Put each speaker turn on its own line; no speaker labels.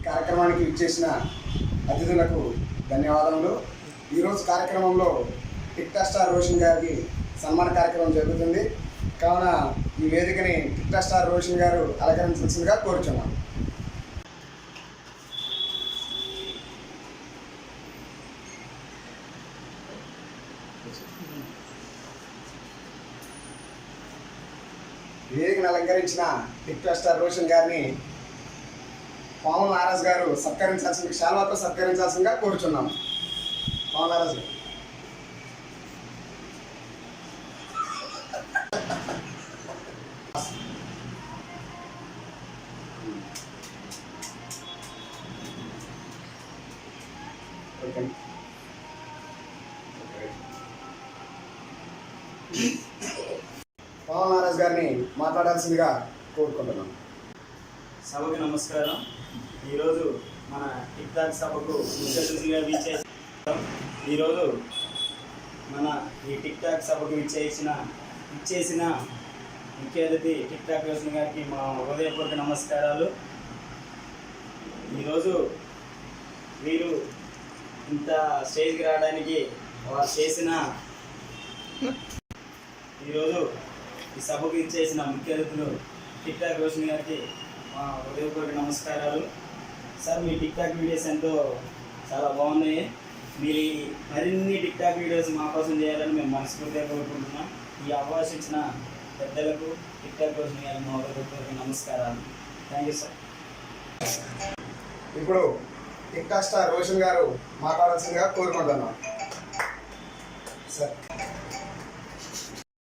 కార్యక్రమానికి ఇచ్చేసిన అతిథులకు ధన్యవాదములు. ఈరోజు కార్యక్రమంలో టిక్టాక్ స్టార్ రోషన్ గారికి సన్మాన కార్యక్రమం జరుగుతుంది. కావున ఈ వేదికని టిక్టాక్ స్టార్ రోషన్ గారు అలంకరించాల్సిందిగా కోరుచున్నాను. వేదికను అలంకరించిన టిక్టాక్ స్టార్ రోషన్ గారిని పవన్ నారాజ్ గారు శాల్వాతో సత్కరించాల్సిందిగా కోరుచున్నాము. పవన్ నారాజ్ గారు. పవన్ నారాజ్ గారిని మాట్లాడాల్సిందిగా కోరుకుంటున్నాం.
సభకు నమస్కారం. ఈరోజు మన టిక్టాక్ సభకు ముఖ్య అతిథిగా ఈరోజు మన ఈ టిక్టాక్ సభకు ఇచ్చేసిన ముఖ్య అతిథి టిక్టాక్ రోషన్ గారికి మా హృదయపూర్వక నమస్కారాలు. ఈరోజు వీరు ఇంత స్టేజ్కి రావడానికి వారు చేసిన ఈరోజు ఈ సభకు ఇచ్చేసిన ముఖ్య అతిథులు టిక్టాక్ రోషన్ గారికి మా హృదయపూర్వక నమస్కారాలు. సార్, మీ టిక్టాక్ వీడియోస్ చాలా బాగున్నాయి. మీరు మరిన్ని టిక్టాక్ వీడియోస్ మా కోసం చేయాలని మేము మనస్ఫూర్తిగా కోరుకుంటున్నాం. ఈ అవకాశం ఇచ్చిన పెద్దలకు టిక్టాక్ రోషన్ గారికి మా హృదయపూర్వక నమస్కారాలు. Thank you sir.
ఇప్పుడు టిక్టాక్ స్టార్ రోషన్ గారు మాట్లాడాల్సిందిగా కోరుకుంటున్నాం సార్.